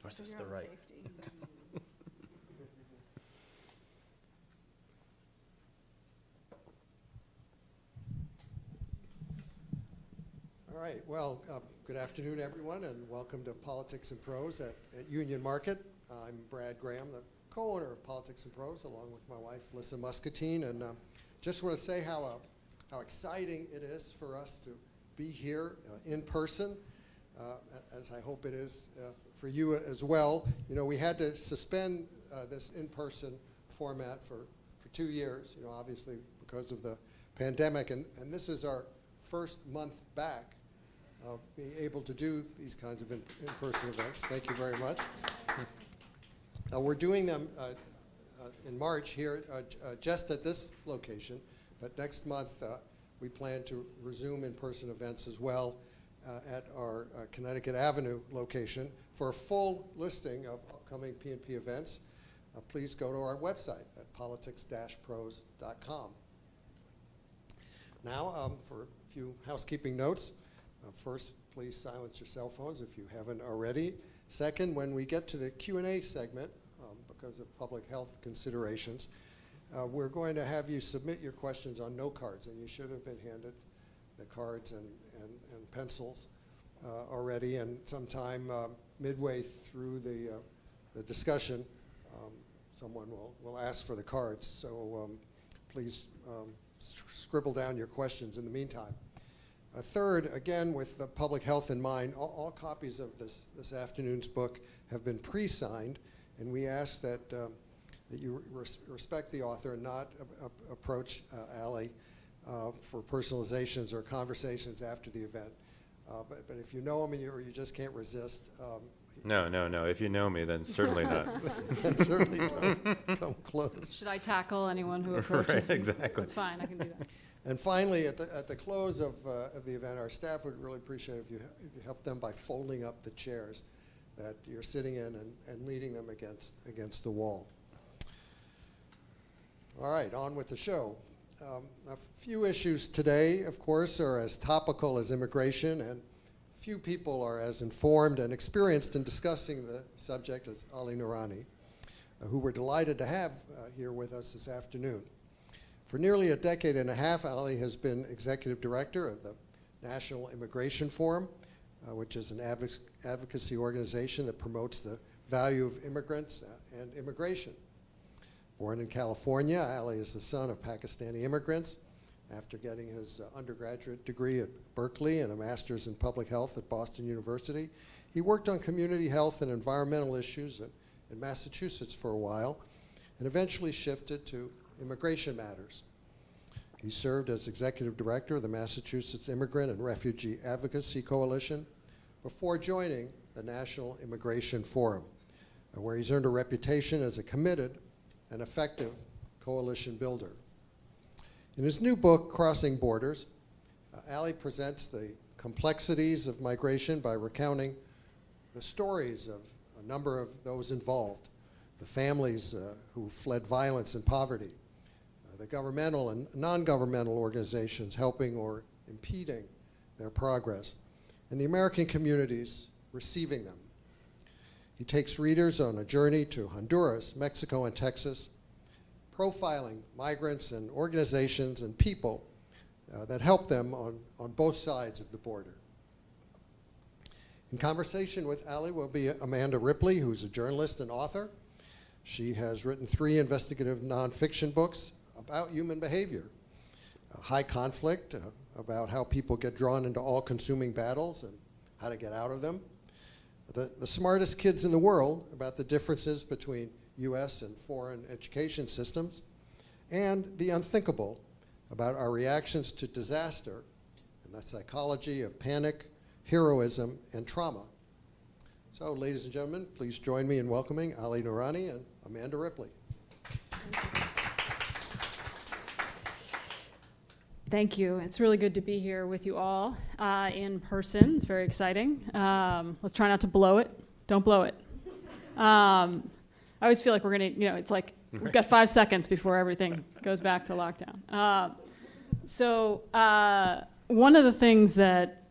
Or is this the right? All right, well, good afternoon, everyone, and welcome to Politics and Prose at Union Market. I'm Brad Graham, the co-owner of Politics and Prose, along with my wife, Lissa Muscatine, and just want to say how exciting it is for us to be here in person, as I hope it is for you as well. You know, we had to suspend this in-person format for 2 years, you know, obviously because of the pandemic, and this is our first month back being able to do these kinds of in-person events. Thank you very much. We're doing them in March here just at this location, but next month we plan to resume in-person events as well at our Connecticut Avenue location. For a full listing of upcoming P&P events, please go to our website at politics-prose.com. Now, for a few housekeeping notes. First, please silence your cell phones if you haven't already. Second, when we get to the Q&A segment, because of public health considerations, we're going to have you submit your questions on note cards, and you should have been handed the cards and pencils already, and sometime midway through the discussion, someone will ask for the cards, so please scribble down your questions in the meantime. Third, again, with the public health in mind, all copies of this afternoon's book have been pre-signed, and we ask that you respect the author and not approach Allie for personalizations or conversations after the event. But if you know him or you just can't resist. No. If you know me, then certainly not. Then certainly don't come close. Should I tackle anyone who approaches? Right, exactly. That's fine, I can do that. And finally, at the close of the event, our staff would really appreciate if you help them by folding up the chairs that you're sitting in and leaning them against the wall. All right, on with the show. A few issues today, of course, are as topical as immigration, and few people are as informed and experienced in discussing the subject as Ali Noorani, who we're delighted to have here with us this afternoon. For nearly a decade and a half, Ali has been executive director of the National Immigration Forum, which is an advocacy organization that promotes the value of immigrants and immigration. Born in California, Ali is the son of Pakistani immigrants. After getting his undergraduate degree at Berkeley and a master's in public health at Boston University, he worked on community health and environmental issues in Massachusetts for a while, and eventually shifted to immigration matters. He served as executive director of the Massachusetts Immigrant and Refugee Advocacy Coalition before joining the National Immigration Forum, where he's earned a reputation as a committed and effective coalition builder. In his new book, Crossing Borders, Ali presents the complexities of migration by recounting the stories of a number of those involved, the families who fled violence and poverty, the governmental and non-governmental organizations helping or impeding their progress, and the American communities receiving them. He takes readers on a journey to Honduras, Mexico, and Texas, profiling migrants and organizations and people that help them on both sides of the border. In conversation with Ali will be Amanda Ripley, who's a journalist and author. She has written 3 investigative nonfiction books about human behavior. High Conflict, about how people get drawn into all-consuming battles and how to get out of them. The Smartest Kids in the World, about the differences between US and foreign education systems. And The Unthinkable, about our reactions to disaster and the psychology of panic, heroism, and trauma. So, ladies and gentlemen, please join me in welcoming Ali Noorani and Amanda Ripley. Thank you. It's really good to be here with you all in person. It's very exciting. Let's try not to blow it. Don't blow it. I always feel like we're going to, it's like we've got 5 seconds before everything goes back to lockdown. So one of the things that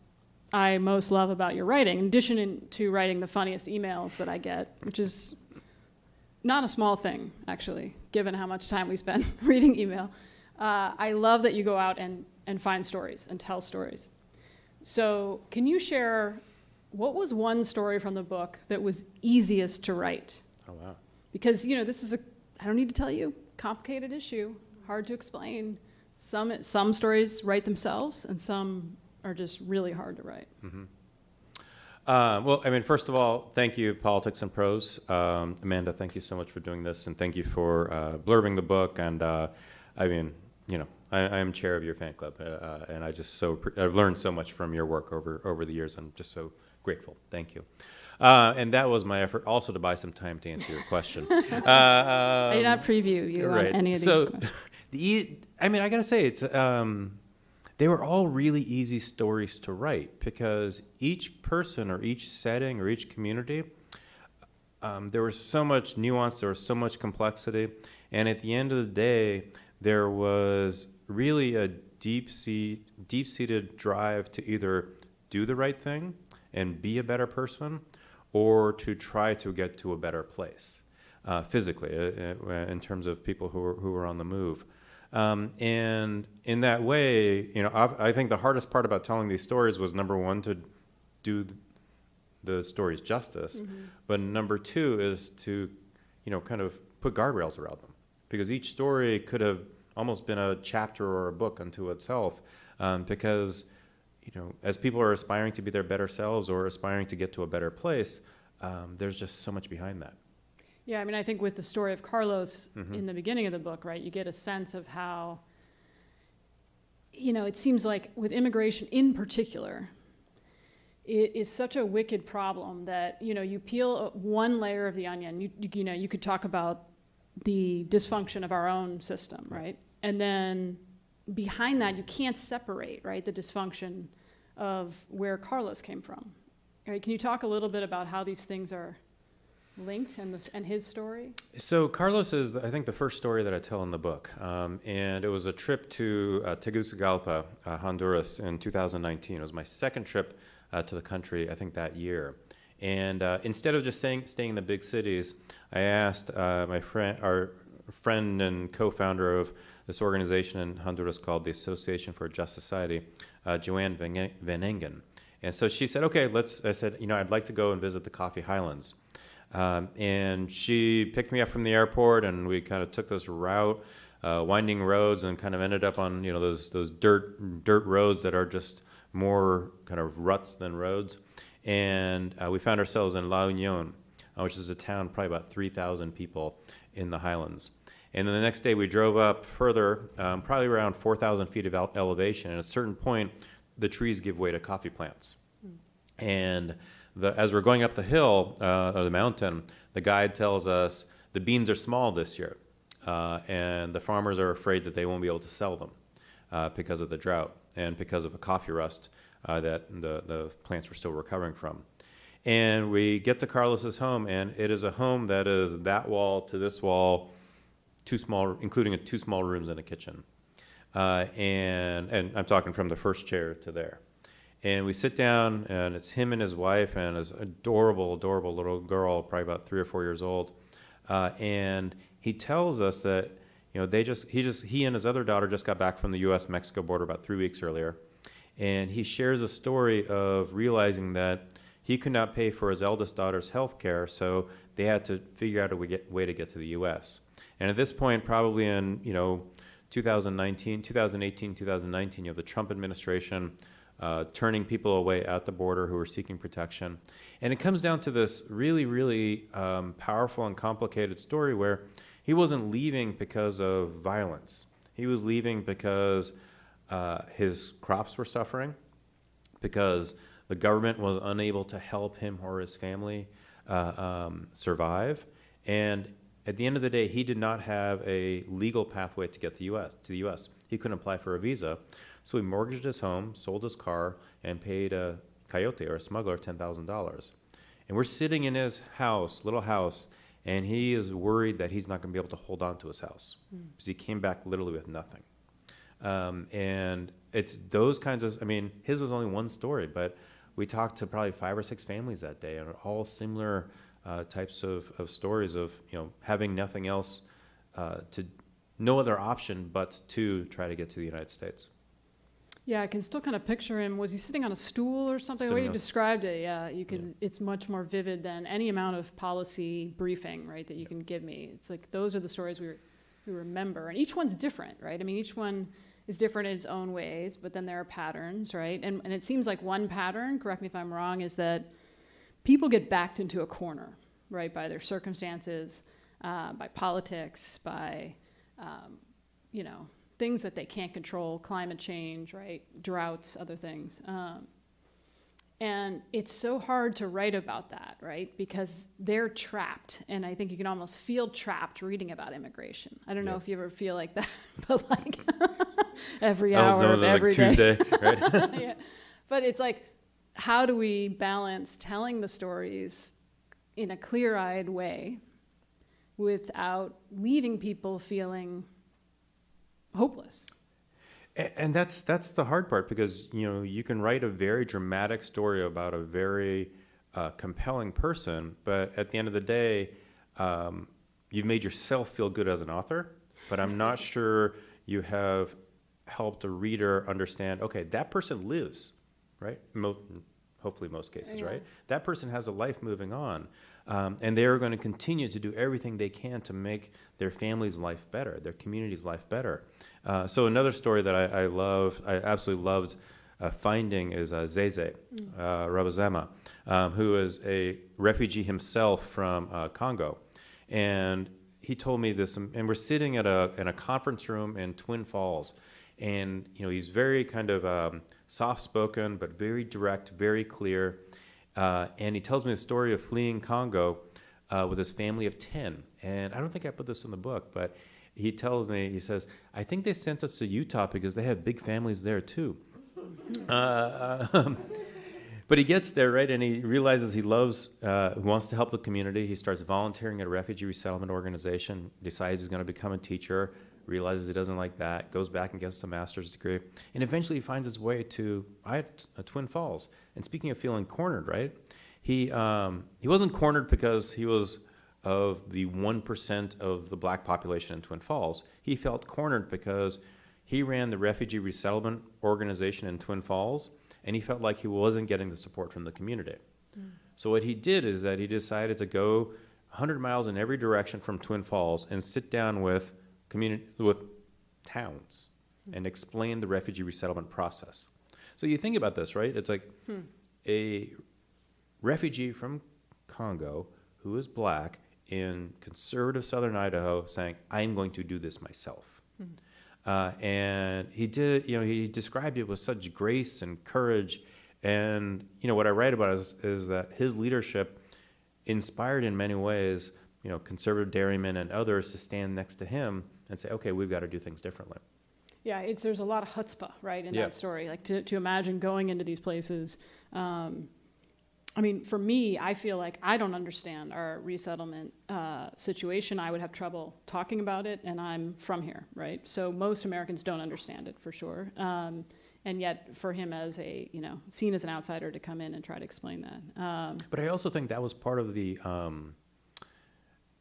I most love about your writing, in addition to writing the funniest emails that I get, which is not a small thing, actually, given how much time we spend reading email. I love that you go out and find stories and tell stories. So can you share, what was one story from the book that was easiest to write? Oh, wow. Because, this is I don't need to tell you, complicated issue, hard to explain. Some stories write themselves, and some are just really hard to write. Mm-hmm. Well, first of all, thank you, Politics and Prose. Amanda, thank you so much for doing this, and thank you for blurbing the book. And I am chair of your fan club, and I've learned so much from your work over the years. I'm just so grateful. Thank you. And that was my effort also to buy some time to answer your question. I did not preview you right. on any of these questions. I gotta say, it's they were all really easy stories to write, because each person or each setting or each community, there was so much nuance, there was so much complexity, and at the end of the day, there was really a deep-seated drive to either do the right thing and be a better person, or to try to get to a better place physically, in terms of people who were on the move. And in that way, I think the hardest part about telling these stories was, number one, to do the stories justice, but number two is to, kind of put guardrails around them, because each story could have almost been a chapter or a book unto itself, because, as people are aspiring to be their better selves or aspiring to get to a better place, there's just so much behind that. Yeah, I think with the story of Carlos in the beginning of the book, right, you get a sense of how, it seems like with immigration in particular, it is such a wicked problem that, you peel one layer of the onion, you could talk about the dysfunction of our own system, right? And then behind that, you can't separate, right, the dysfunction of where Carlos came from. Right, can you talk a little bit about how these things are linked and his story? So Carlos is, I think, the first story that I tell in the book. And it was a trip to Tegucigalpa, Honduras in 2019. It was my second trip to the country, I think, that year. And instead of just staying in the big cities, I asked our friend and co-founder of this organization in Honduras called the Association for a Just Society, Joanne Van Engen. And so she said, okay, I said, I'd like to go and visit the Coffee Highlands. And she picked me up from the airport, and we kind of took this route, winding roads, and kind of ended up on, those dirt roads that are just more kind of ruts than roads. And we found ourselves in La Union, which is a town, probably about 3,000 people in the Highlands. And then the next day we drove up further, probably around 4,000 feet of elevation. And at a certain point, the trees give way to coffee plants. And as we're going up the hill, or the mountain, the guide tells us the beans are small this year. And the farmers are afraid that they won't be able to sell them because of the drought and because of a coffee rust that the plants were still recovering from. And we get to Carlos's home, and it is a home that is that wall to this wall, including two small rooms and a kitchen. And I'm talking from the first chair to there. And we sit down, and it's him and his wife and his adorable little girl, probably about 3 or 4 years old. And he tells us that, he and his other daughter just got back from the U.S.-Mexico border about 3 weeks earlier. And he shares a story of realizing that he could not pay for his eldest daughter's health care, so they had to figure out a way to get to the U.S. And at this point, probably in 2018, 2019, the Trump administration turning people away at the border who are seeking protection. And it comes down to this really, really powerful and complicated story where he wasn't leaving because of violence. He was leaving because his crops were suffering, because the government was unable to help him or his family survive. And at the end of the day, he did not have a legal pathway to get to the U.S. He couldn't apply for a visa. So he mortgaged his home, sold his car, and paid a coyote or a smuggler $10,000. And we're sitting in his little house, and he is worried that he's not going to be able to hold on to his house because he came back literally with nothing. And it's those kinds of, his was only one story, but we talked to probably 5 or 6 families that day, and all similar types of stories of, having nothing else, no other option but to try to get to the United States. Yeah, I can still kind of picture him. Was he sitting on a stool or something? The way you described it, yeah, you could. Yeah. It's much more vivid than any amount of policy briefing, right, that you can give me. It's like those are the stories we remember, and each one's different, right? I mean, each one is different in its own ways, but then there are patterns, right? And it seems like one pattern, correct me if I'm wrong, is that people get backed into a corner, right, by their circumstances, by politics, by, things that they can't control, climate change, right, droughts, other things. And it's so hard to write about that, right, because they're trapped. And I think you can almost feel trapped reading about immigration. I don't know if you ever feel like that, but like every hour of every day. Tuesday, right? Yeah. But it's like, how do we balance telling the stories in a clear-eyed way without leaving people feeling hopeless? And that's the hard part, because you can write a very dramatic story about a very compelling person, but at the end of the day, you've made yourself feel good as an author, but I'm not sure you have helped a reader understand, okay, that person lives, right? Hopefully most cases, right? That person has a life moving on, and they're going to continue to do everything they can to make their family's life better, their community's life better. So another story that I absolutely loved finding is Zeze Rabazema, who is a refugee himself from Congo. And he told me this, and we're sitting in a conference room in Twin Falls. And he's very kind of soft-spoken, but very direct, very clear. And he tells me the story of fleeing Congo with his family of 10. And I don't think I put this in the book, but he tells me, he says, I think they sent us to Utah because they have big families there too. But he gets there, right, and he realizes he wants to help the community. He starts volunteering at a refugee resettlement organization, decides he's going to become a teacher, realizes he doesn't like that, goes back and gets a master's degree, and eventually he finds his way to Twin Falls. And speaking of feeling cornered, right, he wasn't cornered because he was of the 1% of the black population in Twin Falls. He felt cornered because he ran the refugee resettlement organization in Twin Falls, and he felt like he wasn't getting the support from the community. Mm. So what he did is that he decided to go 100 miles in every direction from Twin Falls and sit down with towns and explain the refugee resettlement process. So you think about this, right? It's like a refugee from Congo who is black in conservative southern Idaho saying, I'm going to do this myself. And he did, he described it with such grace and courage. And, what I write about is that his leadership inspired in many ways, conservative dairymen and others to stand next to him and say, okay, we've got to do things differently. Yeah, there's a lot of chutzpah, right, in that story. Like to imagine going into these places. For me, I feel like I don't understand our resettlement situation. I would have trouble talking about it, and I'm from here, right? So most Americans don't understand it for sure. And yet, for him as seen as an outsider to come in and try to explain that. But I also think that was part of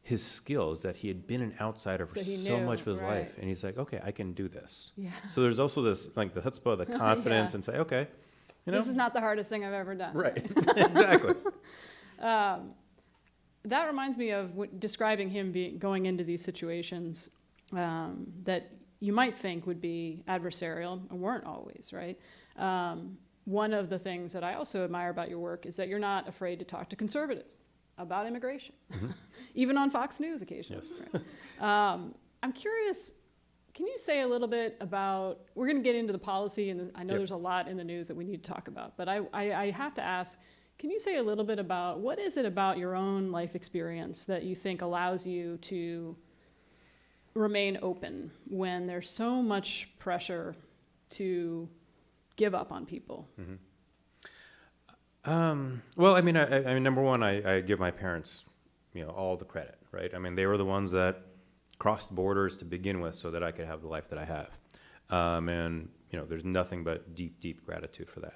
his skills, that he had been an outsider for so much of his life, and he's like, okay, I can do this. Yeah. So there's also this, like the chutzpah, the confidence, and say, okay, this is not the hardest thing I've ever done. Right, exactly. That reminds me of describing him going into these situations that you might think would be adversarial and weren't always, right? One of the things that I also admire about your work is that you're not afraid to talk to conservatives about immigration, even on Fox News occasionally. Yes. Right? I'm curious, can you say a little bit about, we're going to get into the policy, and I know there's a lot in the news that we need to talk about, but I have to ask, can you say a little bit about, what is it about your own life experience that you think allows you to remain open when there's so much pressure to give up on people? Mm-hmm. Well, I mean, number one, I give my parents, all the credit, right? I mean, they were the ones that crossed borders to begin with so that I could have the life that I have. And, there's nothing but deep, deep gratitude for that.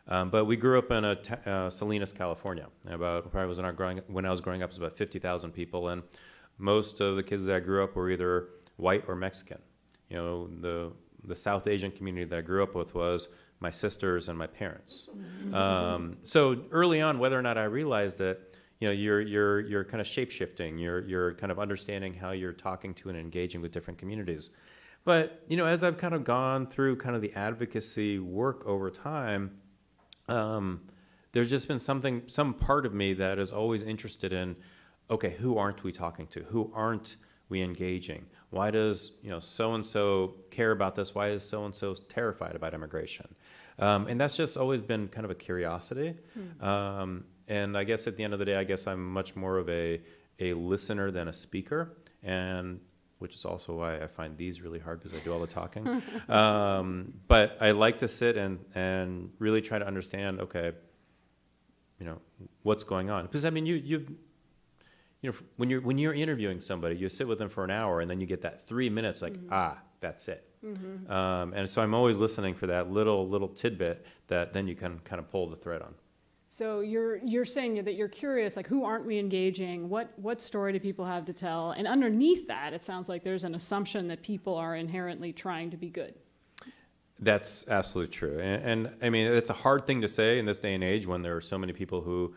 But we grew up in Salinas, California. About when I was growing up, it was about 50,000 people, and most of the kids that I grew up were either white or Mexican. You know, the South Asian community that I grew up with was my sisters and my parents. So early on, whether or not I realized that, you know, you're kind of shape-shifting, you're kind of understanding how you're talking to and engaging with different communities. But, you know, as I've kind of gone through kind of the advocacy work over time, there's just been some part of me that is always interested in, okay, who aren't we talking to? Who aren't we engaging? Why does, you know, so-and-so care about this? Why is so-and-so terrified about immigration? And that's just always been kind of a curiosity. And I guess at the end of the day, I guess I'm much more of a listener than a speaker, and which is also why I find these really hard because I do all the talking. But I like to sit and really try to understand, okay, you know, what's going on. Because I mean, you know, when you're interviewing somebody, you sit with them for an hour and then you get that 3 minutes, like, that's it. And so I'm always listening for that little tidbit that then you can kind of pull the thread on. So you're saying that you're curious, like, who aren't we engaging? What story do people have to tell? And underneath that, it sounds like there's an assumption that people are inherently trying to be good. That's absolutely true. And I mean, it's a hard thing to say in this day and age when there are so many people who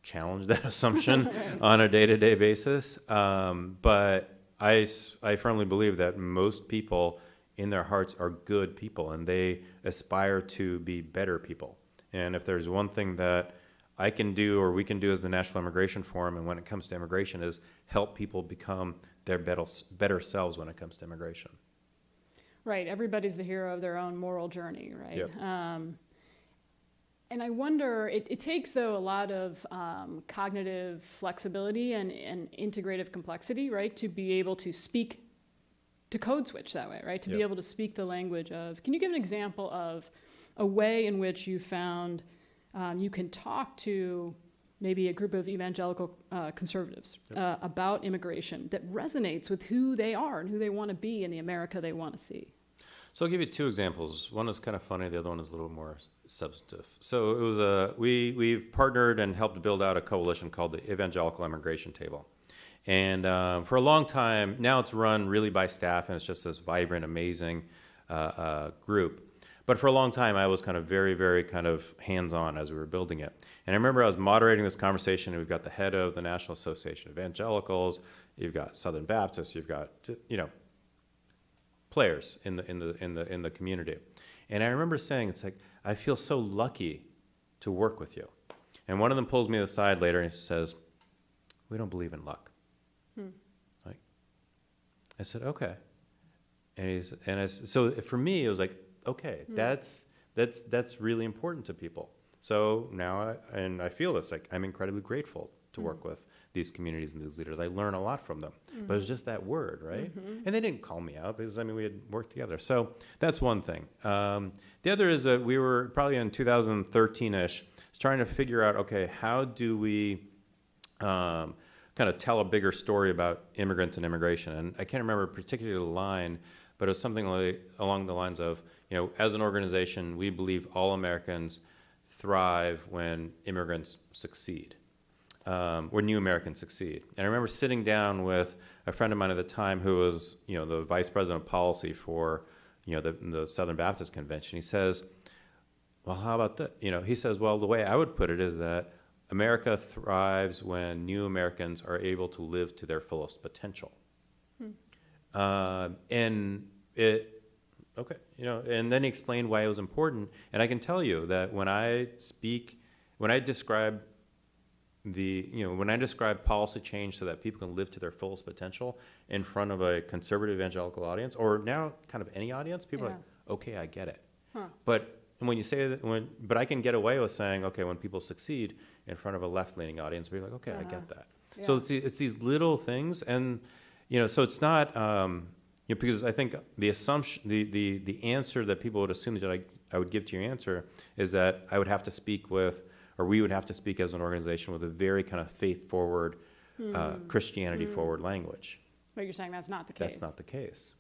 challenge that assumption on a day-to-day basis. But I firmly believe that most people in their hearts are good people and they aspire to be better people. And if there's one thing that I can do or we can do as the National Immigration Forum and when it comes to immigration is help people become their better selves when it comes to immigration. Right. Everybody's the hero of their own moral journey, right? Yep. And I wonder, it takes, though, a lot of cognitive flexibility and integrative complexity, right, to be able to speak, to code switch that way, right, to be able to speak the language of, can you give an example of a way in which you found you can talk to maybe a group of evangelical conservatives about immigration that resonates with who they are and who they want to be in the America they want to see? So I'll give you two examples. One is kind of funny, the other one is a little more substantive. So it was we've partnered and helped build out a coalition called the Evangelical Immigration Table. And for a long time, now it's run really by staff and it's just this vibrant, amazing group. But for a long time, I was kind of very, very kind of hands-on as we were building it. And I remember I was moderating this conversation, and we've got the head of the National Association of Evangelicals, you've got Southern Baptists, you've got, you know, players in the community. And I remember saying, it's like, I feel so lucky to work with you. And one of them pulls me aside later and he says, we don't believe in luck. Like, I said, okay. So for me, it was like, okay, that's really important to people. So now, I feel this, like I'm incredibly grateful to work with these communities and these leaders. I learn a lot from them. But it's just that word, right? And they didn't call me out because, I mean, we had worked together. So that's one thing. The other is that we were probably in 2013-ish trying to figure out, okay, how do we kind of tell a bigger story about immigrants and immigration? And I can't remember a particular line, but it was something along the lines of, you know, as an organization, we believe all Americans thrive when immigrants succeed, when new Americans succeed. And I remember sitting down with a friend of mine at the time who was, you know, the vice president of policy for, you know, the Southern Baptist Convention. He says, well, how about that? You know, he says, well, the way I would put it is that America thrives when new Americans are able to live to their fullest potential. And it, okay, you know, and then he explained why it was important. And I can tell you that when I describe policy change so that people can live to their fullest potential in front of a conservative evangelical audience, or now kind of any audience, people are like, okay, I get it. But when you say that, but I can get away with saying, okay, when people succeed in front of a left-leaning audience, be like, okay, I get that. Yeah. So it's these little things, and you know, so it's not, you know, because I think the assumption, the answer that people would assume that I would give to your answer is that I would have to speak with, or we would have to speak as an organization with a very kind of faith-forward, Christianity-forward language. But you're saying that's not the case. That's not the case.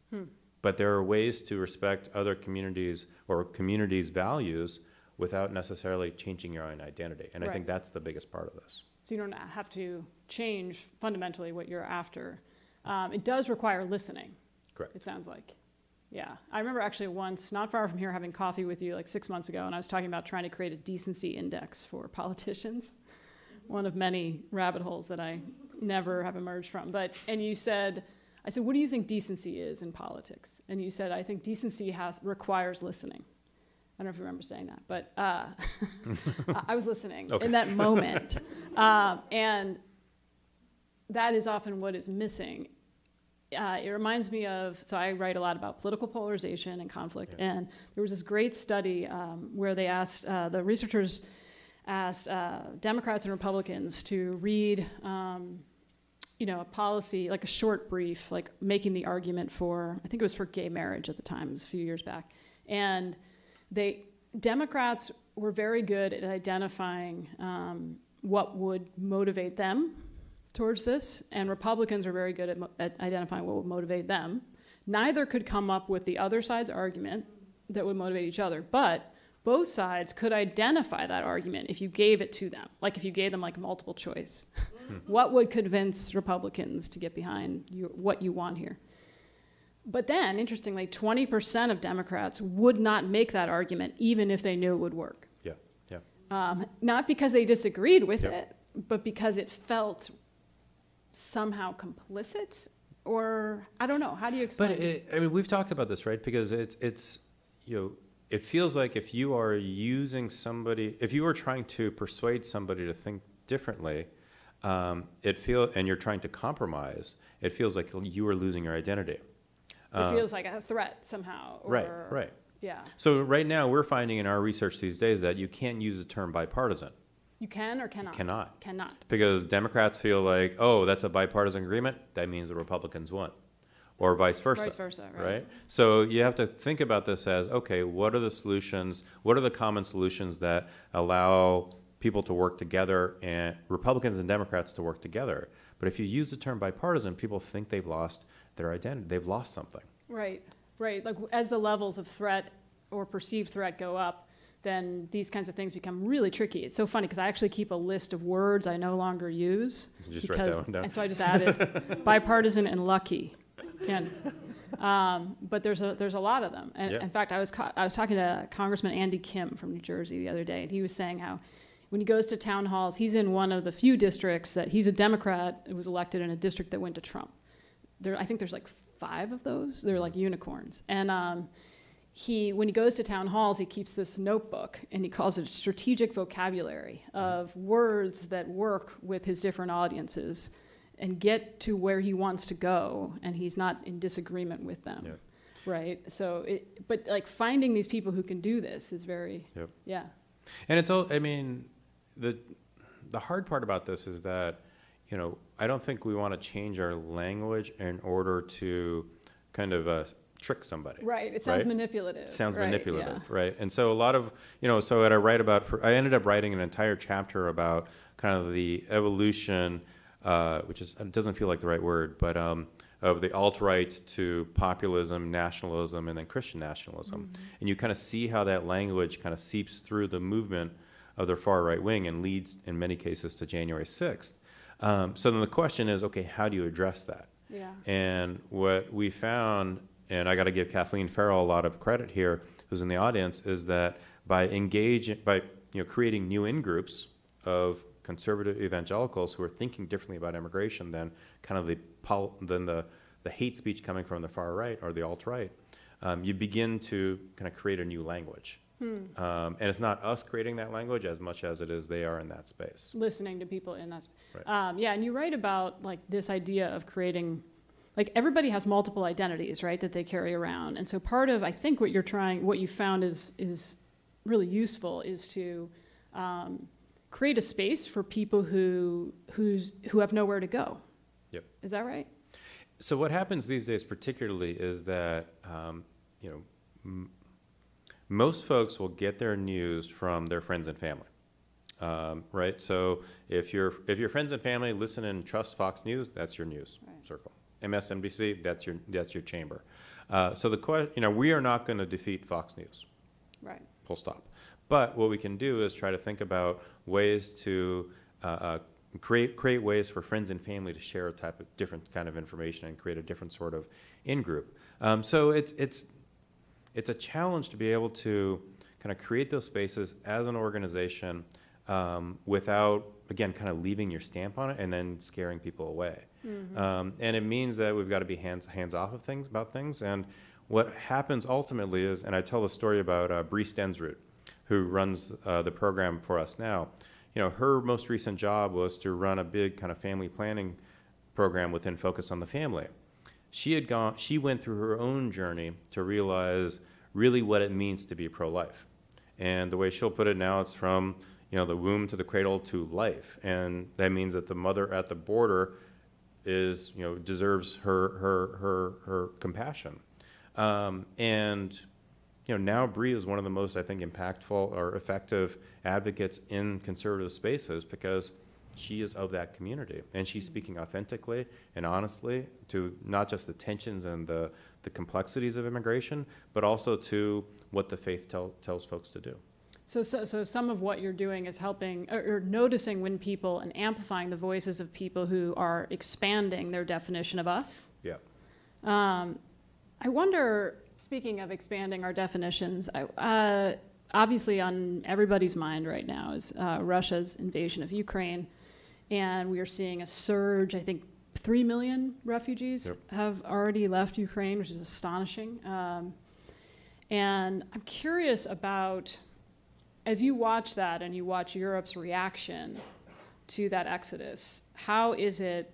But there are ways to respect other communities or communities' values without necessarily changing your own identity. And I think that's the biggest part of this. So you don't have to change fundamentally what you're after. It does require listening. Correct. It sounds like. Yeah. I remember actually once, not far from here, having coffee with you like 6 months ago, and I was talking about trying to create a decency index for politicians. One of many rabbit holes that I never have emerged from. And you said, I said, what do you think decency is in politics? And you said, I think decency requires listening. I don't know if you remember saying that, but I was listening in that moment. And that is often what is missing. It reminds me of, so I write a lot about political polarization and conflict, and there was this great study where they asked, the researchers asked Democrats and Republicans to read a policy, like a short brief, like making the argument for, I think it was for gay marriage at the time, it was a few years back. And Democrats were very good at identifying what would motivate them towards this, and Republicans are very good at identifying what would motivate them. Neither could come up with the other side's argument that would motivate each other, but both sides could identify that argument if you gave it to them, like if you gave them like multiple choice. What would convince Republicans to get behind what you want here? But then, interestingly, 20% of Democrats would not make that argument even if they knew it would work. Not because they disagreed with it, but because it felt somehow complicit, or I don't know. How do you explain? But we've talked about this, right? Because it's it feels like if you are using somebody, if you are trying to persuade somebody to think differently, and you're trying to compromise, it feels like you are losing your identity. It feels like a threat somehow. Right. Yeah. So right now we're finding in our research these days that you can't use the term bipartisan. You can or cannot? Cannot. Because Democrats feel like, oh, that's a bipartisan agreement, that means the Republicans won. Or vice versa. Vice versa, right? So you have to think about this as, okay, what are the solutions, what are the common solutions that allow people to work together, and Republicans and Democrats to work together? But if you use the term bipartisan, people think they've lost their identity, they've lost something. Right. Like as the levels of threat or perceived threat go up, then these kinds of things become really tricky. It's so funny because I actually keep a list of words I no longer use. You just write that one down. And so I just added bipartisan and lucky. But there's a lot of them. And in fact, I was talking to Congressman Andy Kim from New Jersey the other day, and he was saying how when he goes to town halls, he's in one of the few districts that he's a Democrat who was elected in a district that went to Trump. I think there's like 5 of those. They're like unicorns. And when he goes to town halls, he keeps this notebook, and he calls it strategic vocabulary of words that work with his different audiences and get to where he wants to go, and he's not in disagreement with them, right? So, but like finding these people who can do this is very, And it's all, the hard part about this is that, I don't think we want to change our language in order to kind of trick somebody. Right, it sounds manipulative. Sounds manipulative, right? And so a lot of, so I ended up writing an entire chapter about kind of the evolution, it doesn't feel like the right word, but of the alt-right to populism, nationalism, and then Christian nationalism. Mm-hmm. And you kind of see how that language kind of seeps through the movement of their far right wing and leads, in many cases, to January 6th. So then the question is, okay, how do you address that? Yeah. And what we found, and I got to give Kathleen Farrell a lot of credit here, who's in the audience, is that by creating new in-groups of conservative evangelicals who are thinking differently about immigration than kind of the hate speech coming from the far right or the alt-right, you begin to kind of create a new language. And it's not us creating that language as much as it is they are in that space. Listening to people in that space. Right. And you write about like this idea of creating, like everybody has multiple identities, right, that they carry around. And so part of, I think what you found is really useful is to create a space for people who have nowhere to go. Yep. Is that right? So what happens these days particularly is that, most folks will get their news from their friends and family, right? So if your friends and family listen and trust Fox News, that's your news circle. MSNBC, that's your chamber. So we are not going to defeat Fox News. Right. Full stop. But what we can do is try to think about ways to create ways for friends and family to share a type of different kind of information and create a different sort of in-group. So it's a challenge to be able to kind of create those spaces as an organization without, again, kind of leaving your stamp on it and then scaring people away. And it means that we've got to be hands off of things, about things. And what happens ultimately is, and I tell the story about Bree Stensrud, who runs the program for us now. You know, her most recent job was to run a big kind of family planning program within Focus on the Family. She went through her own journey to realize really what it means to be pro-life. And the way she'll put it now, it's from, you know, the womb to the cradle to life. And that means that the mother at the border is, you know, deserves her compassion. And you know, now Bree is one of the most, I think, impactful or effective advocates in conservative spaces because she is of that community. And she's speaking authentically and honestly to not just the tensions and the complexities of immigration, but also to what the faith tells folks to do. So some of what you're doing is helping, or noticing when people, and amplifying the voices of people who are expanding their definition of us. Yeah. I wonder, speaking of expanding our definitions, obviously on everybody's mind right now is Russia's invasion of Ukraine, and we are seeing a surge. I think 3 million refugees have already left Ukraine, which is astonishing. And I'm curious about, as you watch that and you watch Europe's reaction to that exodus, how is it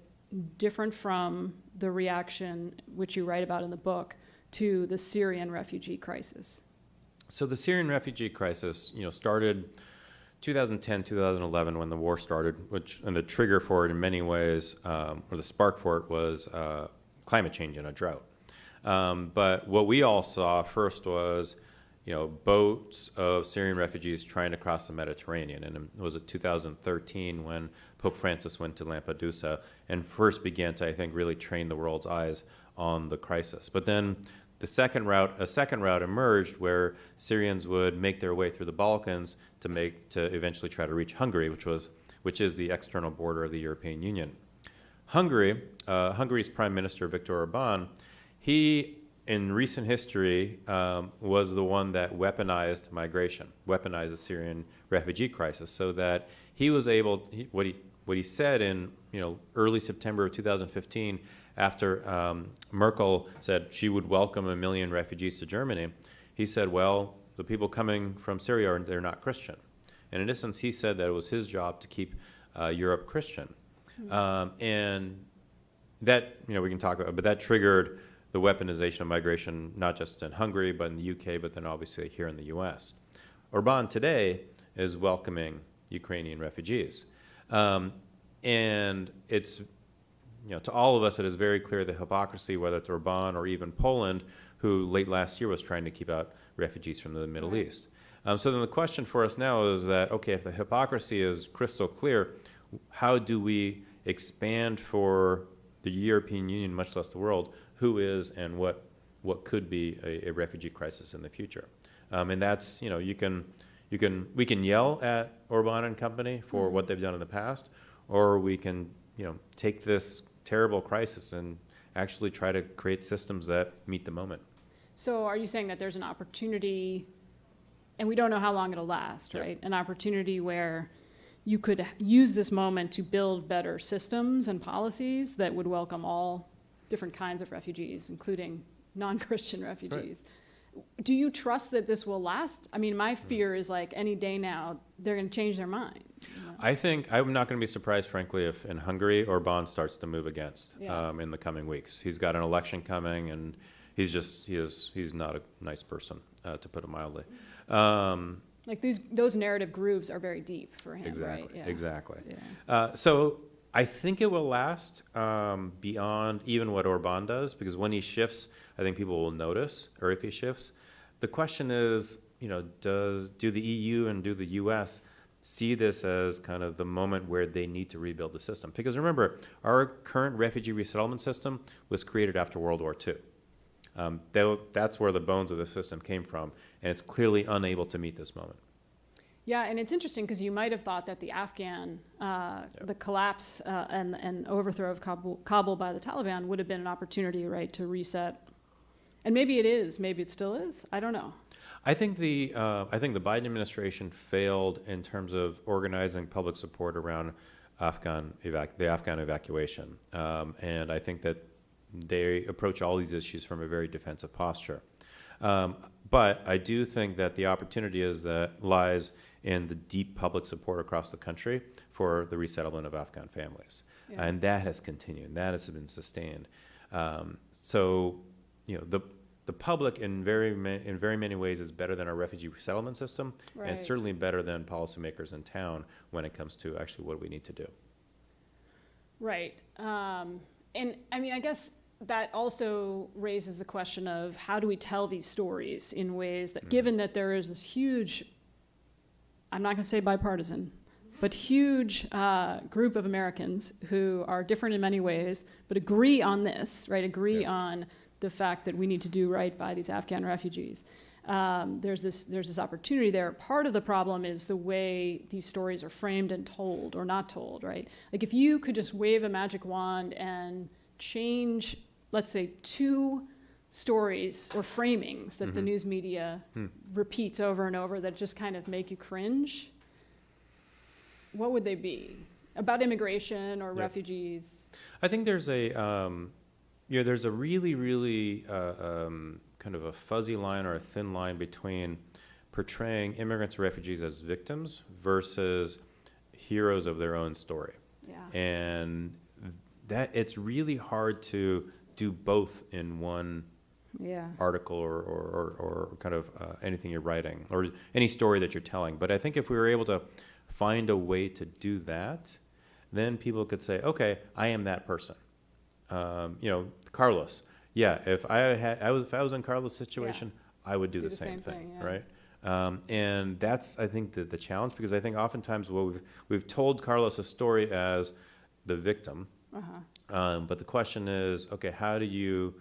different from the reaction which you write about in the book to the Syrian refugee crisis? So the Syrian refugee crisis, you know, started 2010, 2011 when the war started, and the trigger for it in many ways, or the spark for it was climate change and a drought. But what we all saw first was, you know, boats of Syrian refugees trying to cross the Mediterranean. And it was 2013 when Pope Francis went to Lampedusa and first began to, I think, really train the world's eyes on the crisis. But then a second route emerged where Syrians would make their way through the Balkans to eventually try to reach Hungary, which is the external border of the European Union. Hungary's Prime Minister Viktor Orban, he in recent history was the one that weaponized migration, weaponized the Syrian refugee crisis, so that he was able. What he said in early September of 2015, after Merkel said she would welcome 1 million refugees to Germany, he said, well, the people coming from Syria, they're not Christian. And in essence, he said that it was his job to keep Europe Christian. And that, we can talk about, but that triggered the weaponization of migration, not just in Hungary, but in the UK, but then obviously here in the US. Orban today is welcoming Ukrainian refugees. And it's, to all of us, it is very clear the hypocrisy, whether it's Orban or even Poland, who late last year was trying to keep out refugees from the Middle East. So then the question for us now is that, okay, if the hypocrisy is crystal clear, how do we expand for the European Union, much less the world, who is and what could be a refugee crisis in the future? And that's, we can yell at Orban and company for what they've done in the past, or we can, take this terrible crisis and actually try to create systems that meet the moment. So are you saying that there's an opportunity, and we don't know how long it'll last, right? An opportunity where you could use this moment to build better systems and policies that would welcome all different kinds of refugees, including non-Christian refugees. Right. Do you trust that this will last? I mean, my fear is like any day now, they're going to change their mind. I think I'm not going to be surprised, frankly, if in Hungary Orban starts to move against in the coming weeks. He's got an election coming, and he's not a nice person, to put it mildly. Like those narrative grooves are very deep for him, exactly, right? Yeah. Exactly. Yeah. So I think it will last beyond even what Orban does, because when he shifts, I think people will notice, or if he shifts. The question is, do the EU and do the US see this as kind of the moment where they need to rebuild the system? Because remember, our current refugee resettlement system was created after World War II. That's where the bones of the system came from, and it's clearly unable to meet this moment. Yeah, and it's interesting because you might have thought that the Afghan, the collapse and overthrow of Kabul by the Taliban would have been an opportunity, right, to reset. And maybe it is, maybe it still is. I don't know. I think the Biden administration failed in terms of organizing public support around the Afghan evacuation, and I think that they approach all these issues from a very defensive posture. But I do think that the opportunity lies in the deep public support across the country for the resettlement of Afghan families, and that has continued. That has been sustained. So, the public in very many ways is better than our refugee resettlement system, and it's certainly better than policymakers in town when it comes to actually what we need to do. Right. And I mean, I guess that also raises the question of how do we tell these stories in ways that, given that there is this huge, I'm not going to say bipartisan, but huge group of Americans who are different in many ways, but agree on this, right? Agree on the fact that we need to do right by these Afghan refugees. There's this opportunity there. Part of the problem is the way these stories are framed and told or not told, right? Like if you could just wave a magic wand and change, let's say, 2 stories or framings that the news media repeats over and over that just kind of make you cringe, what would they be? About immigration or refugees? I think there's there's a really kind of a fuzzy line or a thin line between portraying immigrants or refugees as victims versus heroes of their own story. Yeah. And that it's really hard to do both in one article or kind of anything you're writing or any story that you're telling. But I think if we were able to find a way to do that, then people could say, okay, I am that person. Carlos. Yeah, if I was in Carlos' situation, I would do the same thing, right? And that's, I think, the challenge, because I think oftentimes we've told Carlos a story as the victim, but the question is, okay, how do you,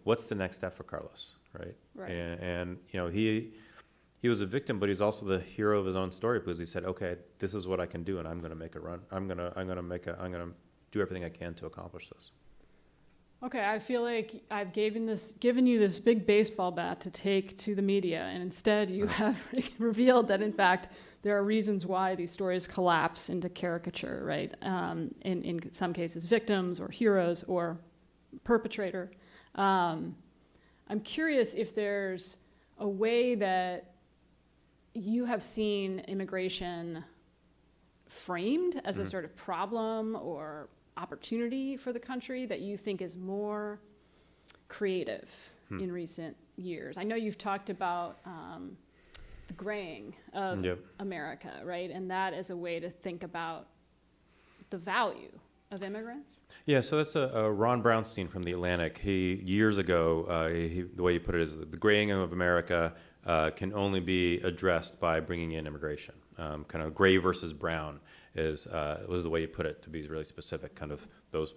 what's the next step for Carlos, right? And he was a victim, but he's also the hero of his own story, because he said, okay, this is what I can do, and I'm going to make a run. I'm going to do everything I can to accomplish this. Okay, I feel like I've given you this big baseball bat to take to the media, and instead you have revealed that, in fact, there are reasons why these stories collapse into caricature, right? In some cases, victims or heroes or perpetrator. I'm curious if there's a way that you have seen immigration framed as a sort of problem or opportunity for the country that you think is more creative in recent years. I know you've talked about the graying of America, right? And that as a way to think about the value of immigrants. Yeah, so that's a Ron Brownstein from The Atlantic. He, years ago, the way he put it is that the graying of America can only be addressed by bringing in immigration. Kind of gray versus brown was the way he put it, to be really specific, kind of those,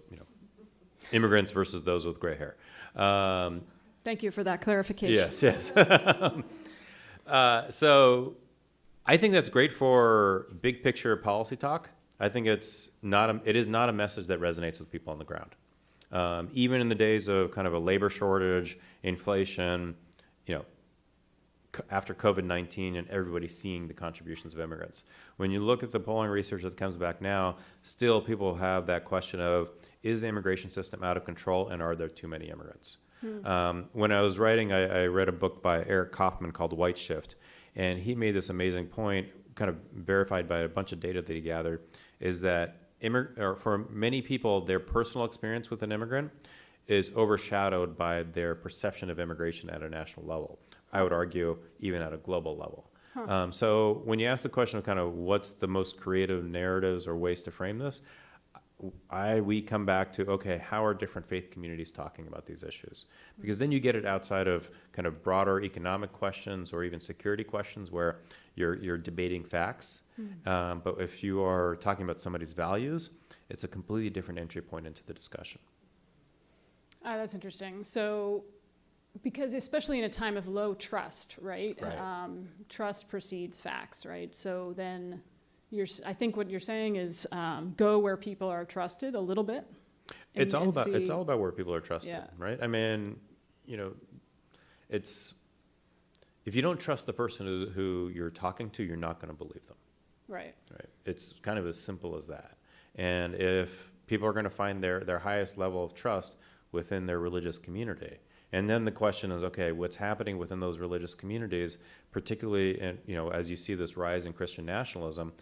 immigrants versus those with gray hair. Thank you for that clarification. Yes. So I think that's great for big picture policy talk. I think it is not a message that resonates with people on the ground. Even in the days of kind of a labor shortage, inflation, after COVID-19 and everybody seeing the contributions of immigrants. When you look at the polling research that comes back now, still people have that question of, is the immigration system out of control and are there too many immigrants? When I was writing, I read a book by Eric Kaufman called White Shift, and he made this amazing point, kind of verified by a bunch of data that he gathered, is that for many people, their personal experience with an immigrant is overshadowed by their perception of immigration at a national level. I would argue even at a global level. So when you ask the question of kind of what's the most creative narratives or ways to frame this, we come back to, okay, how are different faith communities talking about these issues? Because then you get it outside of kind of broader economic questions or even security questions where you're debating facts. But if you are talking about somebody's values, it's a completely different entry point into the discussion. That's interesting. So Because especially in a time of low trust, right? Right. Trust precedes facts, right? So then I think what you're saying is go where people are trusted a little bit. It's all about where people are trusted, Yeah. right? I mean, it's if you don't trust the person who you're talking to, you're not going to believe them. Right. Right. It's kind of as simple as that. And if people are going to find their highest level of trust within their religious community, and then the question is, okay, what's happening within those religious communities, particularly as you see this rise in Christian nationalism,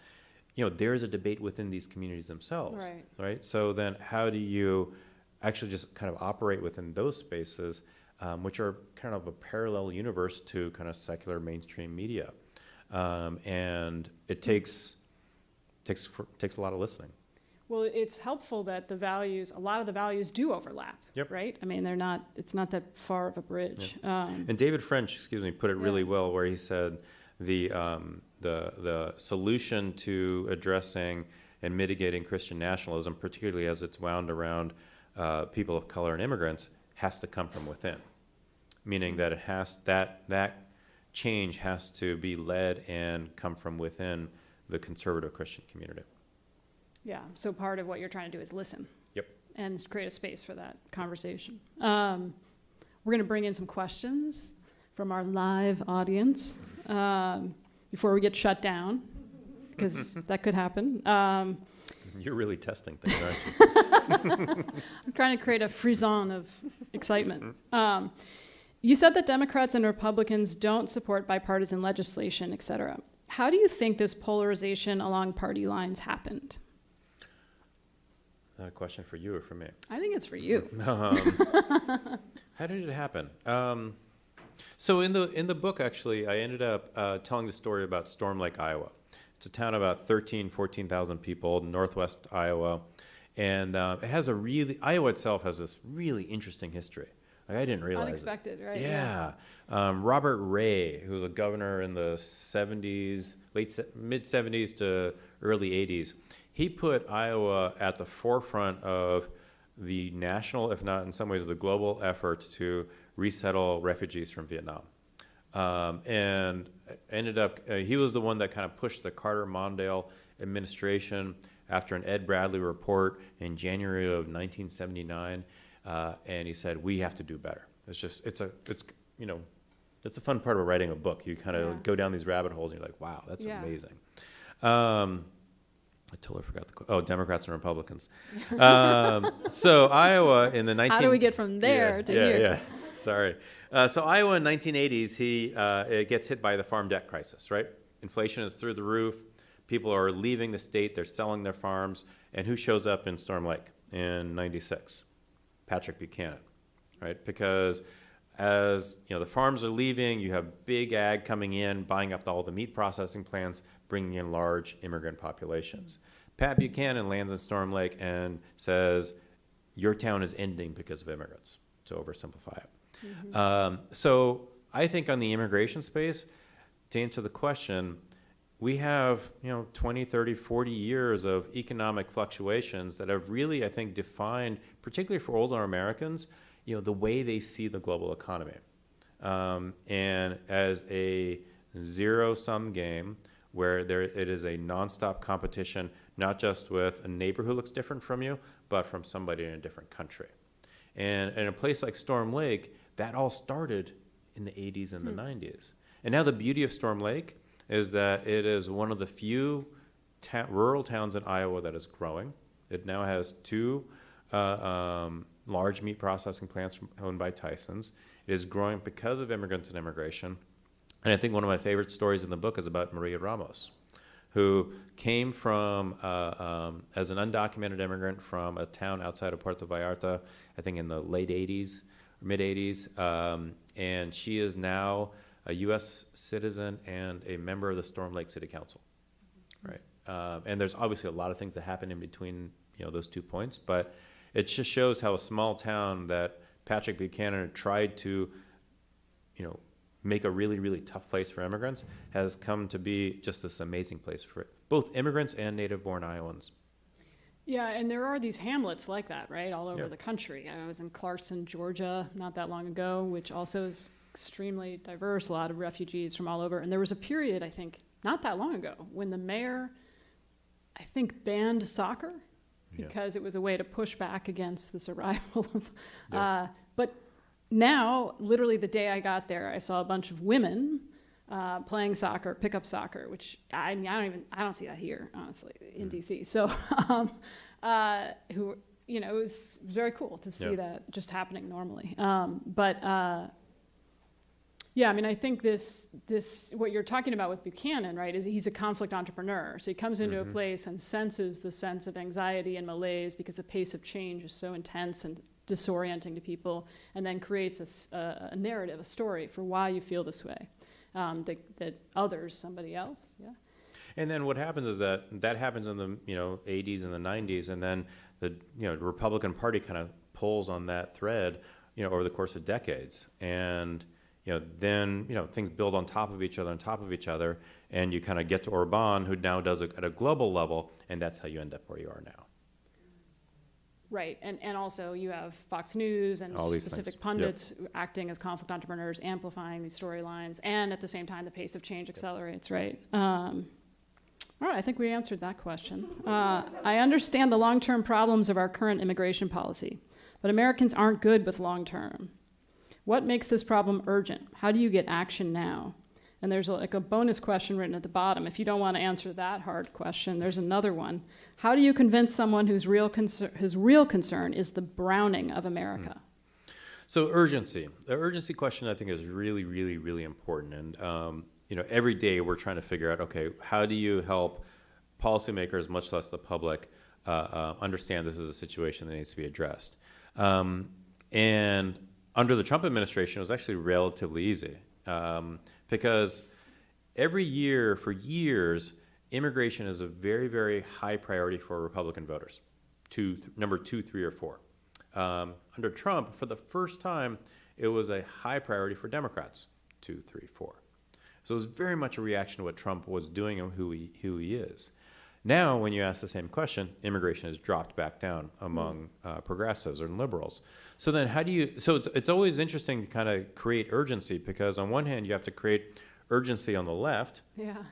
there's a debate within these communities themselves, right? So then how do you actually just kind of operate within those spaces, which are kind of a parallel universe to kind of secular mainstream media? And it takes a lot of listening. Well, it's helpful that a lot of the values do overlap, Yep. right? I mean, it's not that far of a bridge. Yeah. And David French, put it really well, where he said the solution to addressing and mitigating Christian nationalism, particularly as it's wound around people of color and immigrants, has to come from within. Meaning that that change has to be led and come from within the conservative Christian community. Yeah, so part of what you're trying to do is listen. Yep. And create a space for that conversation. We're going to bring in some questions from our live audience before we get shut down, because that could happen. You're really testing things, aren't you? I'm trying to create a frisson of excitement. You said that Democrats and Republicans don't support bipartisan legislation, et cetera. How do you think this polarization along party lines happened? Is that a question for you or for me? I think it's for you. How did it happen? So in the book, actually, I ended up telling the story about Storm Lake, Iowa. It's a town of about 14,000 people, northwest Iowa. And Iowa itself has this really interesting history. Like, I didn't realize Unexpected, it. right? Yeah. Robert Ray, who was a governor in the 70s, mid-70s to early 80s, he put Iowa at the forefront of the national, if not in some ways the global efforts to resettle refugees from Vietnam. And ended up, he was the one that kind of pushed the Carter-Mondale administration after an Ed Bradley report in January of 1979. And he said, we have to do better. It's the fun part of writing a book. You kind of go down these rabbit holes and you're like, wow, that's amazing. I totally forgot Democrats and Republicans. So Iowa in the How do we get from there to here? Yeah, sorry. So Iowa in 1980s, it gets hit by the farm debt crisis, right? Inflation is through the roof. People are leaving the state. They're selling their farms. And who shows up in Storm Lake in 96? Patrick Buchanan, right? Because as the farms are leaving, you have big ag coming in, buying up all the meat processing plants, bringing in large immigrant populations. Pat Buchanan lands in Storm Lake and says, your town is ending because of immigrants, to oversimplify it. Mm-hmm. So I think on the immigration space, to answer the question, we have 20, 30, 40 years of economic fluctuations that have really, I think, defined, particularly for older Americans, the way they see the global economy. And as a zero-sum game where it is a nonstop competition, not just with a neighbor who looks different from you, but from somebody in a different country. And in a place like Storm Lake, that all started in the 80s and the 90s. And now the beauty of Storm Lake is that it is one of the few rural towns in Iowa that is growing. It now has 2 large meat processing plants owned by Tyson's. It is growing because of immigrants and immigration. And I think one of my favorite stories in the book is about Maria Ramos, who came from, as an undocumented immigrant from a town outside of Puerto Vallarta, I think in the late 80s, mid 80s. And she is now a U.S. citizen and a member of the Storm Lake City Council, right? And there's obviously a lot of things that happen in between, those 2 points, but it just shows how a small town that Patrick Buchanan tried to, make a really, really tough place for immigrants has come to be just this amazing place for both immigrants and native-born Iowans. Yeah, and there are these hamlets like that, right, all over the country. I was in Clarkson, Georgia, not that long ago, which also is extremely diverse, a lot of refugees from all over. And there was a period, I think, not that long ago, when the mayor, I think, banned soccer because it was a way to push back against this arrival of... but now, literally the day I got there, I saw a bunch of women playing soccer, pickup soccer, which I don't see that here, honestly, in DC. So, who, you know, it was very cool to see that just happening normally. Yeah, I mean, I think this what you're talking about with Buchanan, right, is he's a conflict entrepreneur. So he comes into a place and senses the sense of anxiety and malaise because the pace of change is so intense and disorienting to people, and then creates a narrative, a story for why you feel this way. That others, somebody else, And then what happens is that happens in the 80s and the 90s, and then the Republican Party kind of pulls on that thread over the course of decades, and then things build on top of each other, and you kind of get to Orban, who now does it at a global level, and that's how you end up where you are now. Right, and also you have Fox News and specific pundits acting as conflict entrepreneurs, amplifying these storylines, and at the same time the pace of change accelerates, right? All right, I think we answered that question. I understand the long-term problems of our current immigration policy, but Americans aren't good with long-term. What makes this problem urgent? How do you get action now? And there's a bonus question written at the bottom. If you don't want to answer that hard question, there's another one. How do you convince someone whose real concern is the browning of America? So urgency. The urgency question, I think, is really, really, really important. And every day we're trying to figure out, okay, how do you help policymakers, much less the public, understand this is a situation that needs to be addressed? And under the Trump administration, it was actually relatively easy. Because every year, for years, immigration is a very, very high priority for Republican voters, number 2, 3, or 4. Under Trump, for the first time, it was a high priority for Democrats, 2, 3, 4. So it was very much a reaction to what Trump was doing and who he is. Now, when you ask the same question, immigration has dropped back down among progressives or liberals. So then how do you, so it's always interesting to kind of create urgency, because on one hand you have to create urgency on the left,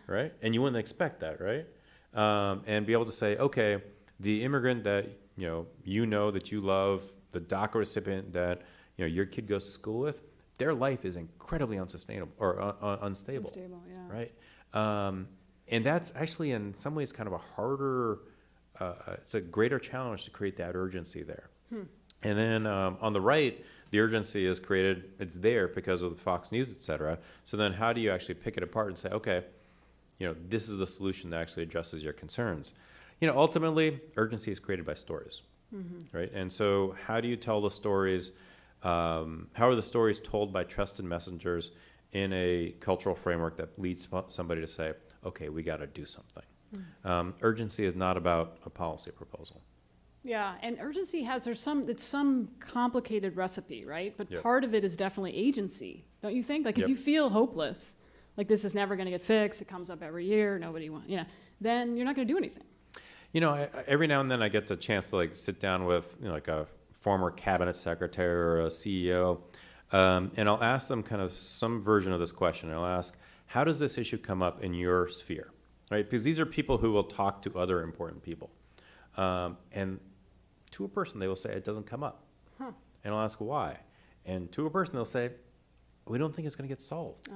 right? And you wouldn't expect that, right? And be able to say, okay, the immigrant that that you love, the DACA recipient that your kid goes to school with, their life is incredibly unsustainable or unstable, right? And that's actually in some ways kind of a harder, it's a greater challenge to create that urgency there. And then on the right, the urgency is created, it's there because of the Fox News, et cetera. So then how do you actually pick it apart and say, okay, this is the solution that actually addresses your concerns? Ultimately, urgency is created by stories, right? And so how do you tell the stories? How are the stories told by trusted messengers in a cultural framework that leads somebody to say, okay, we got to do something? Urgency is not about a policy proposal. Yeah, and urgency it's some complicated recipe, right? But part of it is definitely agency, don't you think? Like if you feel hopeless, like this is never going to get fixed, it comes up every year, nobody wants, then you're not going to do anything. Every now and then I get the chance to sit down with like a former cabinet secretary or a CEO, and I'll ask them kind of some version of this question. I'll ask, how does this issue come up in your sphere, right? Because these are people who will talk to other important people. And to a person, they will say, it doesn't come up. And I'll ask why. And to a person, they'll say, we don't think it's going to get solved.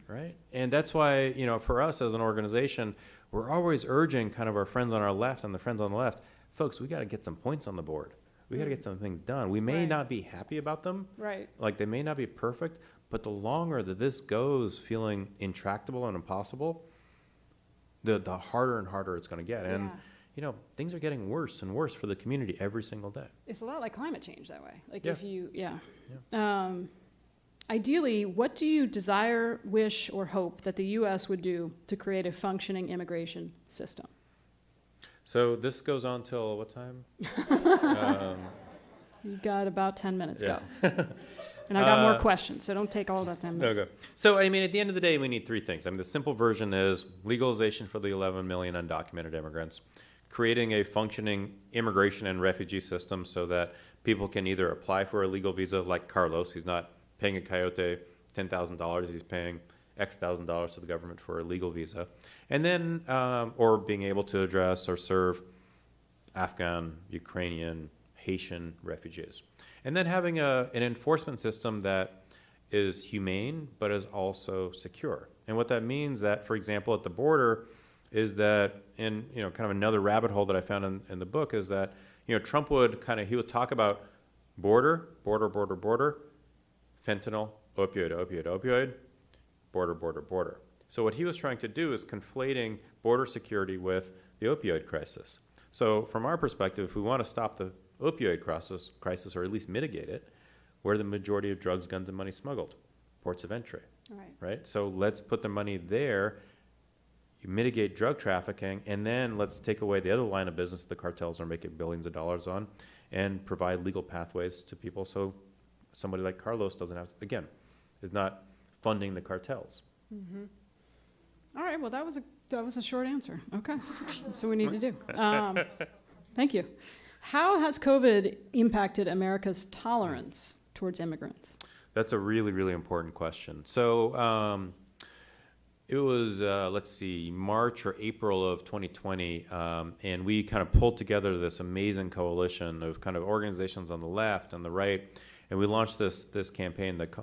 Right? And that's why, for us as an organization, we're always urging kind of our friends on our left and the friends on the left, folks, we got to get some points on the board. We got to get some things done. We may not be happy about them. Like they may not be perfect, but the longer that this goes feeling intractable and impossible, the harder and harder it's going to get. And things are getting worse and worse for the community every single day. It's a lot like climate change that way. Like if you, ideally, what do you desire, wish, or hope that the U.S. would do to create a functioning immigration system? So this goes on till what time? You've got about 10 minutes, go. And I got more questions, so don't take all that 10 minutes. Okay. So, at the end of the day, we need 3 things. The simple version is legalization for the 11 million undocumented immigrants, creating a functioning immigration and refugee system so that people can either apply for a legal visa like Carlos. He's not paying a coyote $10,000. He's paying X thousand dollars to the government for a legal visa. And then, or being able to address or serve Afghan, Ukrainian, Haitian refugees. And then having an enforcement system that is humane but is also secure. And what that means that, for example, at the border is that, in kind of another rabbit hole that I found in the book is that Trump would he would talk about border, fentanyl, opioid, border. So what he was trying to do is conflating border security with the opioid crisis. So from our perspective, if we want to stop the opioid crisis, or at least mitigate it, where the majority of drugs, guns, and money smuggled? Ports of entry, right? So let's put the money there, you mitigate drug trafficking, and then let's take away the other line of business that the cartels are making billions of dollars on and provide legal pathways to people so somebody like Carlos doesn't have to, again, is not funding the cartels. Mm-hmm. All right, well, that was a short answer. Okay, that's what we need to do. Thank you. How has COVID impacted America's tolerance towards immigrants? That's a really, really important question. So it was, March or April of 2020, and we kind of pulled together this amazing coalition of kind of organizations on the left and the right, and we launched this campaign that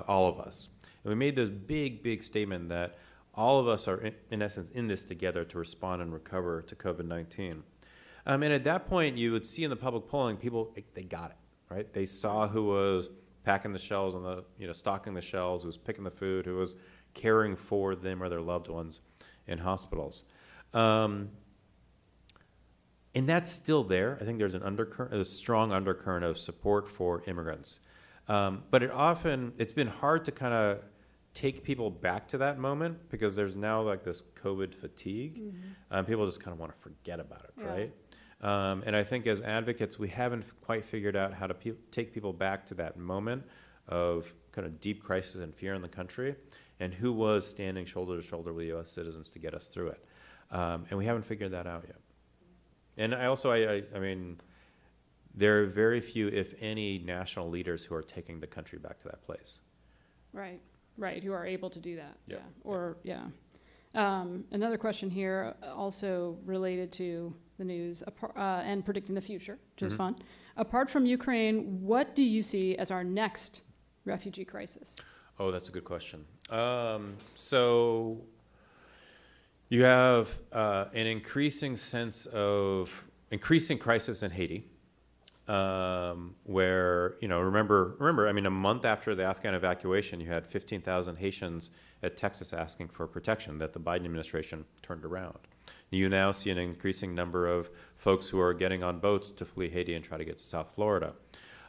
All of Us. And we made this big statement that all of us are, in essence, in this together to respond and recover to COVID-19. And at that point, you would see in the public polling, people, they got it, right? They saw who was packing the shelves and stocking the shelves, who was picking the food, who was caring for them or their loved ones in hospitals. And that's still there. I think there's a strong undercurrent of support for immigrants. But it's been hard to kind of take people back to that moment because there's now like this COVID fatigue. Mm-hmm. People just kind of want to forget about it, right? And I think as advocates, we haven't quite figured out how to take people back to that moment of kind of deep crisis and fear in the country and who was standing shoulder to shoulder with U.S. citizens to get us through it. And we haven't figured that out yet. And I mean, there are very few, if any, national leaders who are taking the country back to that place. Right, who are able to do that. Another question here, also related to the news and predicting the future, which is fun. Apart from Ukraine, what do you see as our next refugee crisis? Oh, that's a good question. So you have an increasing sense of increasing crisis in Haiti, where, remember, I mean, a month after the Afghan evacuation, you had 15,000 Haitians at Texas asking for protection that the Biden administration turned around. You now see an increasing number of folks who are getting on boats to flee Haiti and try to get to South Florida.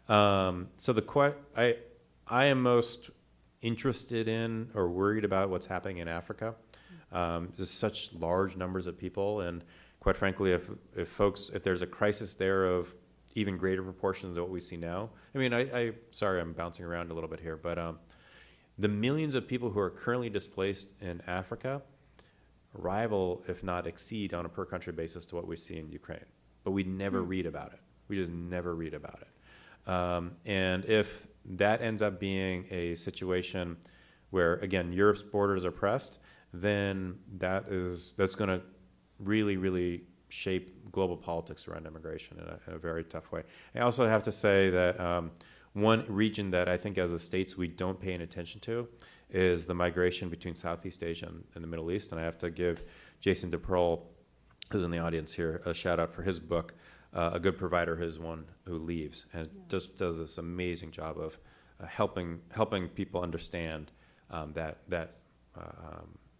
So I am most interested in or worried about what's happening in Africa. There's such large numbers of people, and quite frankly, if there's a crisis there of even greater proportions of what we see now. I mean, sorry, I'm bouncing around a little bit here, but the millions of people who are currently displaced in Africa rival, if not exceed, on a per-country basis to what we see in Ukraine. But we never read about it. We just never read about it. And if that ends up being a situation where, again, Europe's borders are pressed, then that's going to really, really shape global politics around immigration in a very tough way. I also have to say that one region that I think as a states we don't pay any attention to is the migration between Southeast Asia and the Middle East. And I have to give Jason DePerl, who's in the audience here, a shout out for his book, A Good Provider is One Who Leaves, and just does this amazing job of helping people understand that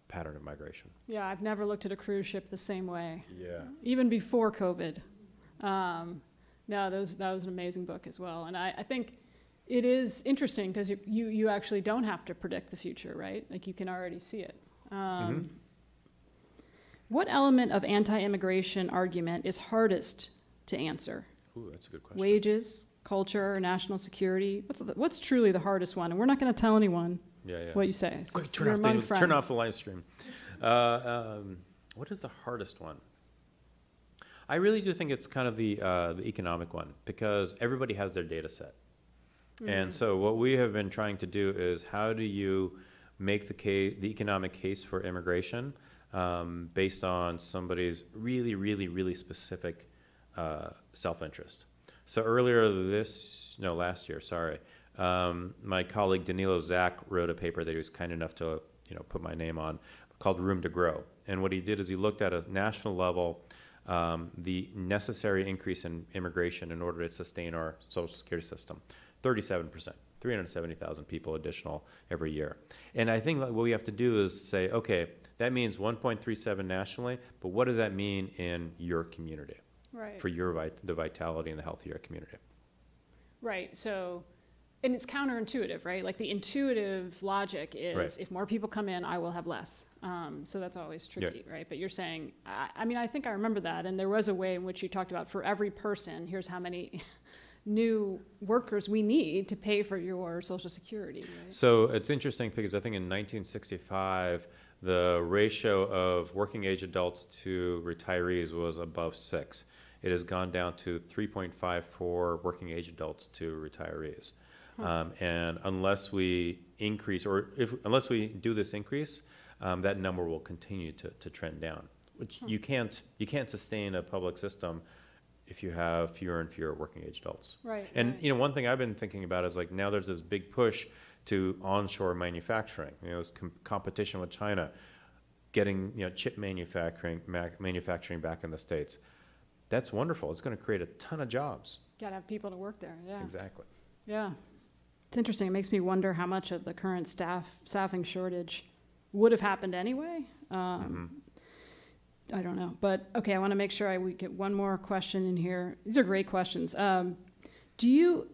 pattern of migration. Yeah, I've never looked at a cruise ship the same way. Yeah. Even before COVID. No, that was an amazing book as well. And I think it is interesting because you actually don't have to predict the future, right? Like you can already see it. What element of anti-immigration argument is hardest to answer? Ooh, that's a good question. Wages, culture, or national security? What's truly the hardest one? And we're not going to tell anyone what you say. So Quick, turn off the live stream. What is the hardest one? I really do think it's kind of the economic one, because everybody has their data set. And so what we have been trying to do is, how do you make the economic case for immigration based on somebody's really, really, really specific self-interest. So last year, my colleague Danilo Zak wrote a paper that he was kind enough to put my name on, called Room to Grow. And what he did is he looked at a national level the necessary increase in immigration in order to sustain our social security system. 37%, 370,000 people additional every year. And I think what we have to do is say, okay, that means 1.37 nationally, but what does that mean in your community? Right. For the vitality and the health of your community. Right. So, and it's counterintuitive, right? Like the intuitive logic is, right, if more people come in, I will have less. So that's always tricky, right? But you're saying, I think I remember that, and there was a way in which you talked about, for every person, here's how many new workers we need to pay for your Social Security, right? So it's interesting because I think in 1965, the ratio of working age adults to retirees was above 6. It has gone down to 3.54 working age adults to retirees. And unless we increase, unless we do this increase, that number will continue to trend down. Which you can't sustain a public system if you have fewer and fewer working age adults. Right. And one thing I've been thinking about is, like, now there's this big push to onshore manufacturing. This competition with China, getting chip manufacturing back in the States. That's wonderful. It's going to create a ton of jobs. Got to have people to work there. Yeah. Exactly. Yeah. It's interesting. It makes me wonder how much of the current staffing shortage would have happened anyway. I don't know. But okay, I want to make sure we get one more question in here. These are great questions. Do you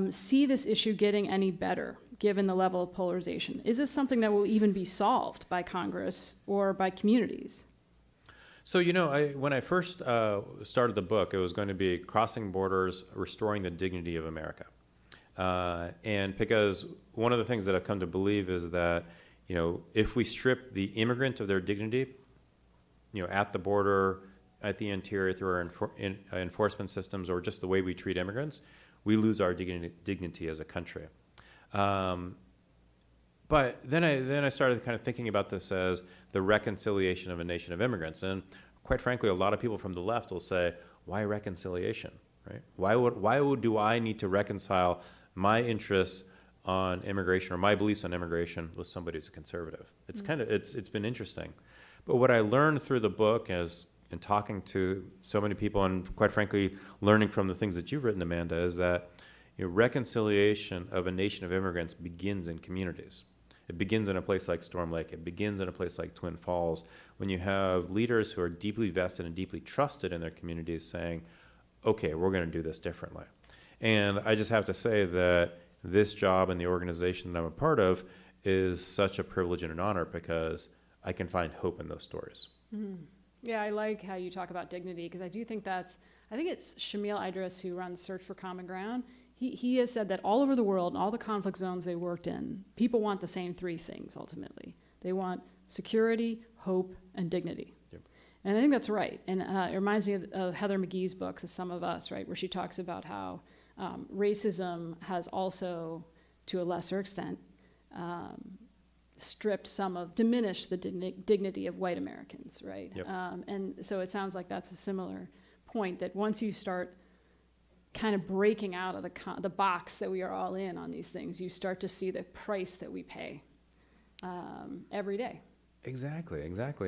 see this issue getting any better given the level of polarization? Is this something that will even be solved by Congress or by communities? So, when I first started the book, it was going to be Crossing Borders, Restoring the Dignity of America. And because one of the things that I've come to believe is that, if we strip the immigrant of their dignity, at the border, at the interior, through our enforcement systems, or just the way we treat immigrants, we lose our dignity as a country. But then I started kind of thinking about this as the reconciliation of a nation of immigrants. And quite frankly, a lot of people from the left will say, why reconciliation, right? Why do I need to reconcile my interests on immigration, or my beliefs on immigration, with somebody who's a conservative? It's it's been interesting. But what I learned through the book, in talking to so many people, and quite frankly, learning from the things that you've written, Amanda, is that reconciliation of a nation of immigrants begins in communities. It begins in a place like Storm Lake. It begins in a place like Twin Falls, when you have leaders who are deeply vested and deeply trusted in their communities saying, okay, we're going to do this differently. And I just have to say that this job and the organization that I'm a part of is such a privilege and an honor, because I can find hope in those stories. Mm-hmm. Yeah, I like how you talk about dignity, because I do think I think it's Shamil Idris, who runs Search for Common Ground. He has said that all over the world, in all the conflict zones they worked in, people want the same three things ultimately. They want security, hope, and dignity. Yep. And I think that's right. And it reminds me of Heather McGhee's book, The Sum of Us, right, where she talks about how racism has also, to a lesser extent, diminished the dignity of white Americans, right? Yep. And so it sounds like that's a similar point, that once you start kind of breaking out of the box that we are all in on these things, you start to see the price that we pay every day. Exactly.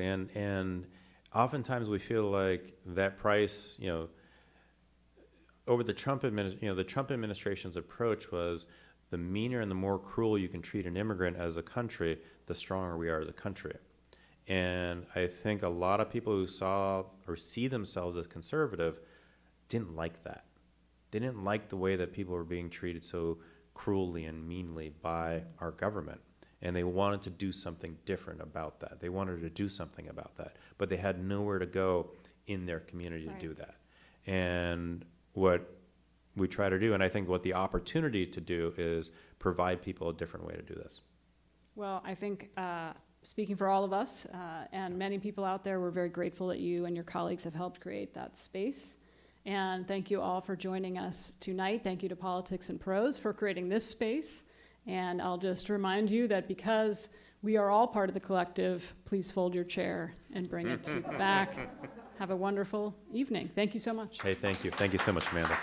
And oftentimes we feel like that price, over the Trump administration's approach was, the meaner and the more cruel you can treat an immigrant as a country, the stronger we are as a country. And I think a lot of people who saw or see themselves as conservative didn't like that. They didn't like the way that people were being treated so cruelly and meanly by our government. And they wanted to do something different about that. They wanted to do something about that. But they had nowhere to go in their community to do that. And what we try to do, and I think what the opportunity to do, is provide people a different way to do this. Well, I think speaking for all of us and many people out there, we're very grateful that you and your colleagues have helped create that space. And thank you all for joining us tonight. Thank you to Politics and Prose for creating this space. And I'll just remind you that because we are all part of the collective, please fold your chair and bring it to the back. Have a wonderful evening. Thank you so much. Hey, thank you. Thank you so much, Amanda.